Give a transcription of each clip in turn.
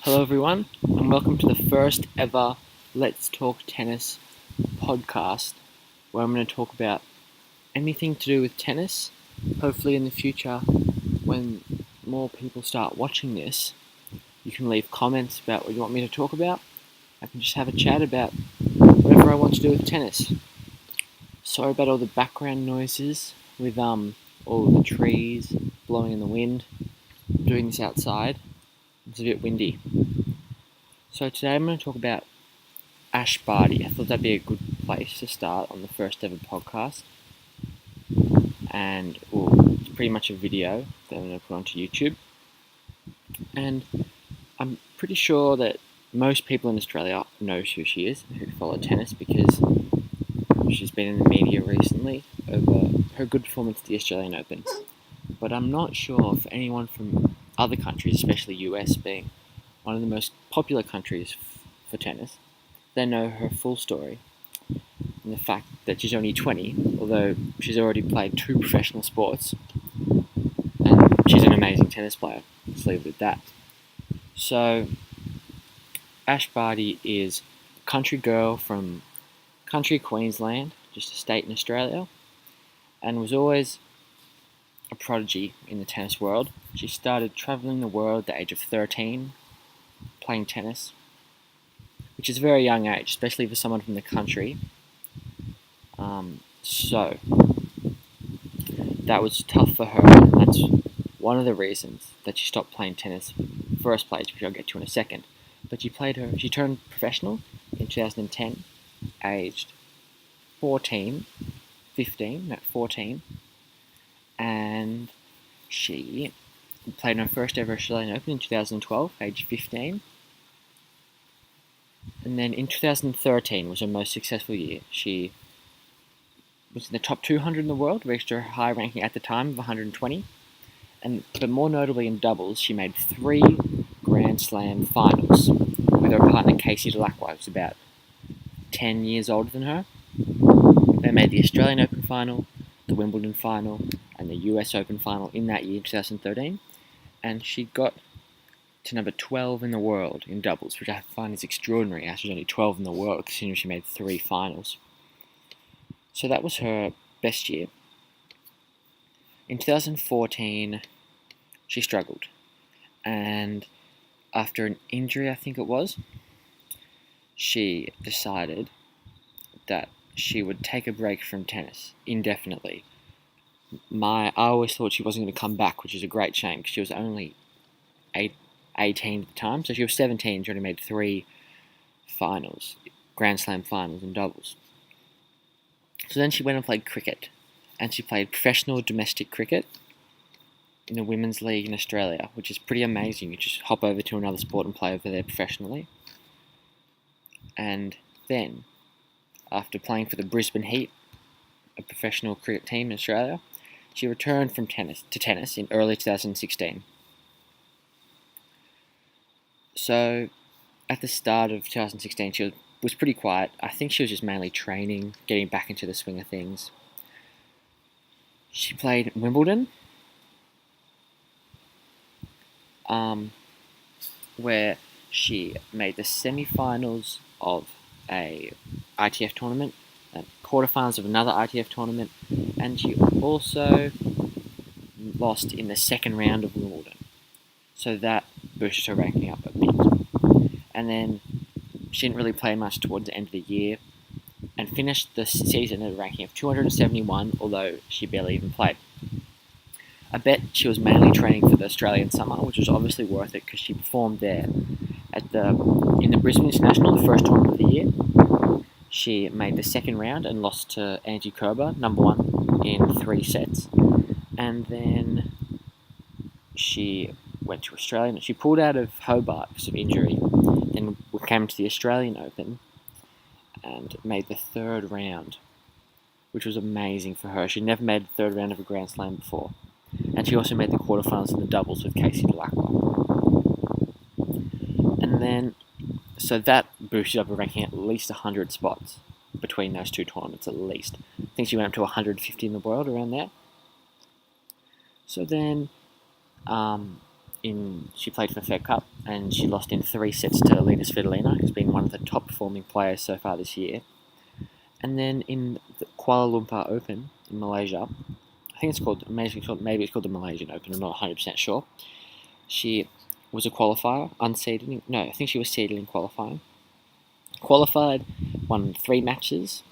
Hello everyone, and welcome to the first ever Let's Talk Tennis podcast, where I'm going to talk about anything to do with tennis. Hopefully in the future, when more people start watching this, you can leave comments about what you want me to talk about. I can just have a chat about whatever I want to do with tennis. Sorry about all the background noises with all the trees blowing in the wind. I'm doing this outside. It's a bit windy. So today I'm going to talk about Barty. I thought that'd be a good place to start on the first ever podcast. And it's pretty much a video that I'm going to put onto YouTube. And I'm pretty sure that most people in Australia know who she is, who follow tennis, because she's been in the media recently over her good performance at the Australian Open. But I'm not sure for anyone from other countries, especially US being one of the most popular countries for tennis, they know her full story. And the fact that she's only 20, although she's already played 2 professional sports, and she's an amazing tennis player. Let's leave it at that. So, Barty is a country girl from country Queensland, just a state in Australia, and was always a prodigy in the tennis world. She started travelling the world at the age of 13, playing tennis, which is a very young age, especially for someone from the country. So that was tough for her, and that's one of the reasons that she stopped playing tennis in the first place, which I'll get to in a second. But she turned professional in 2010, aged 14, and she played her first ever Australian Open in 2012, aged 15. And then in 2013 was her most successful year. She was in the top 200 in the world, reached her high ranking at the time of 120. But more notably in doubles, she made 3 Grand Slam finals with her partner Casey Dellacqua, who's about 10 years older than her. They made the Australian Open final, the Wimbledon final, and the US Open final in that year, 2013. And she got to number 12 in the world in doubles, which I find is extraordinary, as she's only 12 in the world, considering she made 3 finals. So that was her best year. In 2014, she struggled, and after an injury, I think it was, she decided that she would take a break from tennis indefinitely. I always thought she wasn't going to come back, which is a great shame, because she was only 18 at the time. So she was 17, she only made 3 finals, Grand Slam finals in doubles. So then she went and played cricket, and she played professional domestic cricket in the Women's League in Australia, which is pretty amazing. You just hop over to another sport and play over there professionally. And then, after playing for the Brisbane Heat, a professional cricket team in Australia, she returned from tennis in early 2016. So, at the start of 2016, she was pretty quiet. I think she was just mainly training, getting back into the swing of things. She played Wimbledon, where she made the semi-finals of a ITF tournament, quarterfinals of another ITF tournament, and she also lost in the second round of Wimbledon. So that boosted her ranking up a bit. And then she didn't really play much towards the end of the year, and finished the season at a ranking of 271, although she barely even played. I bet she was mainly training for the Australian summer, which was obviously worth it because she performed there in the Brisbane International, the first tournament of the year. She made the second round and lost to Angie Kerber, number 1, in 3 sets. And then she went to Australia. She pulled out of Hobart because of injury. Then came to the Australian Open and made the 3rd round, which was amazing for her. She'd never made the 3rd round of a Grand Slam before. And she also made the quarterfinals in the doubles with Casey Dellacqua. And then, so that boosted up her ranking at least 100 spots between those 2 tournaments, at least. I think she went up to 150 in the world, around there. So then, she played for the Fed Cup and she lost in 3 sets to Alina Svitolina, who's been one of the top performing players so far this year. And then in the Kuala Lumpur Open in Malaysia, I think maybe it's called the Malaysian Open, I'm not 100% sure. She was a qualifier, unseeded. No, I think she was seeded in qualifying. Qualified, won 3 matches,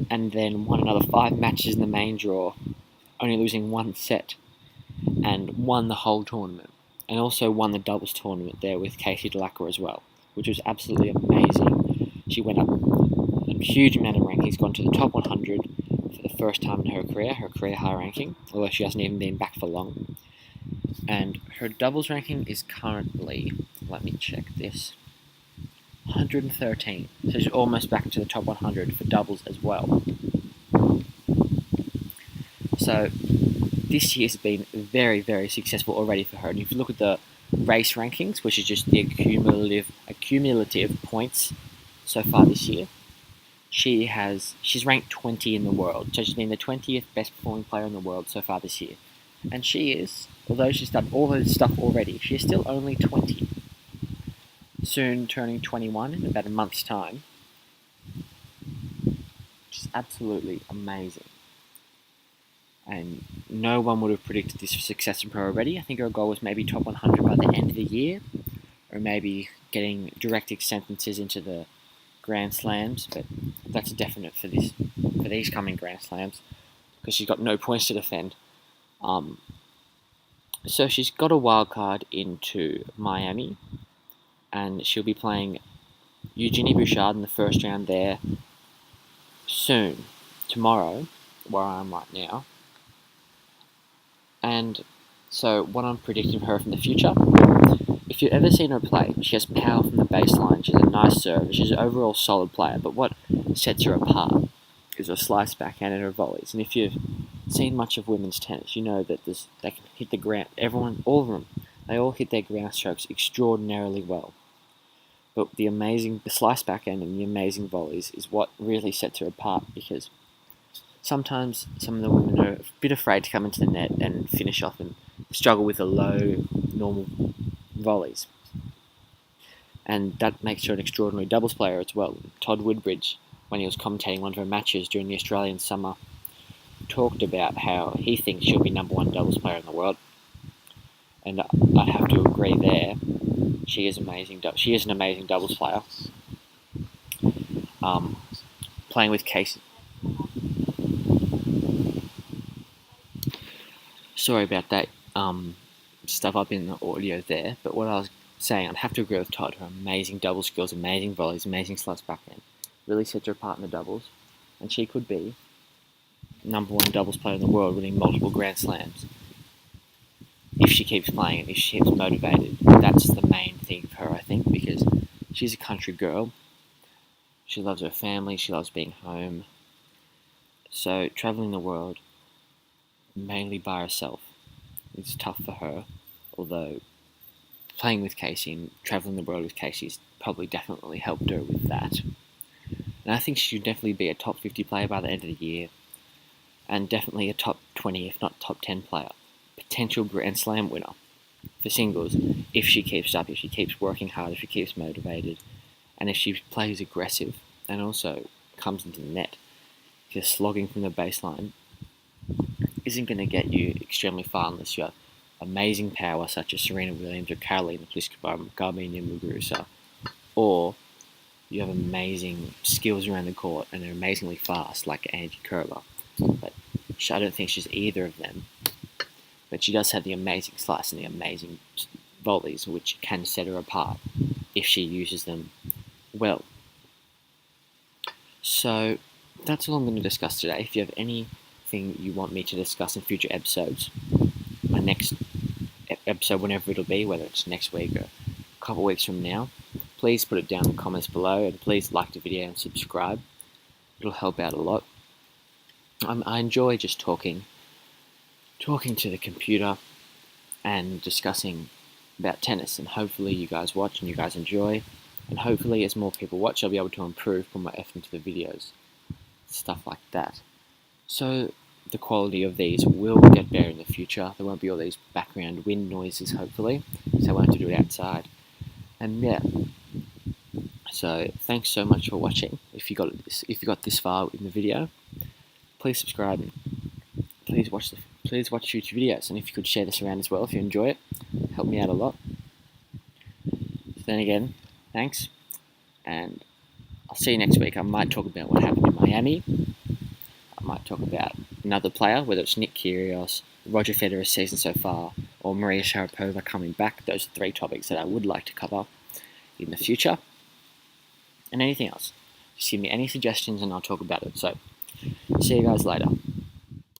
and then won another 5 matches in the main draw, only losing 1 set, and won the whole tournament. And also won the doubles tournament there with Casey Delacroix as well, which was absolutely amazing. She went up a huge amount of rankings, gone to the top 100 for the first time in her career high ranking, although she hasn't even been back for long. And her doubles ranking is currently, let me check this, 113. So she's almost back to the top 100 for doubles as well. So this year's been very, very successful already for her. And if you look at the race rankings, which is just the accumulative points so far this year, she's ranked 20 in the world. So she's been the 20th best performing player in the world so far this year. And she is, although she's done all this stuff already, she's still only 20. Soon turning 21 in about a month's time. Which is absolutely amazing. And no one would have predicted this success from her already. I think her goal was maybe top 100 by the end of the year, or maybe getting direct acceptances into the Grand Slams, but that's definite for these coming Grand Slams, because she's got no points to defend. So she's got a wild card into Miami, and she'll be playing Eugenie Bouchard in the first round there soon, tomorrow, where I am right now. And so what I'm predicting for her from the future, if you've ever seen her play, she has power from the baseline, she's a nice serve, she's an overall solid player, but what sets her apart is her slice backhand and her volleys. And if you've seen much of women's tennis, you know that they can hit the ground, all of them, they all hit their ground strokes extraordinarily well. But the slice backhand and the amazing volleys is what really sets her apart, because sometimes some of the women are a bit afraid to come into the net and finish off and struggle with the low, normal volleys. And that makes her an extraordinary doubles player as well. Todd Woodbridge, when he was commentating one of her matches during the Australian summer, talked about how he thinks she'll be number 1 doubles player in the world. And I have to agree there. She is amazing. She is an amazing doubles player. Playing with Casey. Sorry about that stuff up in the audio there, but what I was saying, I'd have to agree with Todd. Her amazing double skills, amazing volleys, amazing slice backhand really sets her apart in the doubles, and she could be number 1 doubles player in the world, winning multiple Grand Slams if she keeps playing and if she keeps motivated. That's the main thing for her, I think, because she's a country girl. She loves her family, she loves being home. So traveling the world mainly by herself is tough for her, although playing with Casey and traveling the world with Casey's probably definitely helped her with that. And I think she should definitely be a top 50 player by the end of the year, and definitely a top 20, if not top 10 player. Potential Grand Slam winner for singles if she keeps up, if she keeps working hard, if she keeps motivated, and if she plays aggressive and also comes into the net. Because slogging from the baseline isn't going to get you extremely far unless you have amazing power such as Serena Williams or Karolina Pliskova, Garbiñe Muguruza, or you have amazing skills around the court and are amazingly fast like Angie Kerber. But I don't think she's either of them. But she does have the amazing slice and the amazing volleys, which can set her apart if she uses them well. So that's all I'm going to discuss today. If you have anything you want me to discuss in future episodes, my next episode, whenever it'll be, whether it's next week or a couple of weeks from now, please put it down in the comments below, and please like the video and subscribe. It'll help out a lot. I enjoy just talking to the computer and discussing about tennis, and hopefully you guys watch and you guys enjoy, and hopefully as more people watch I'll be able to improve, put my effort into the videos, stuff like that. So the quality of these will get better in the future. There won't be all these background wind noises, hopefully, so I won't have to do it outside. And yeah, so thanks so much for watching. If you got this far in the video, please subscribe and please watch YouTube videos. And if you could share this around as well, if you enjoy it, help me out a lot. So then again, thanks, and I'll see you next week. I might talk about what happened in Miami. I might talk about another player, whether it's Nick Kyrgios, Roger Federer's season so far, or Maria Sharapova coming back. Those are 3 topics that I would like to cover in the future. And anything else. Just give me any suggestions and I'll talk about it. So, see you guys later.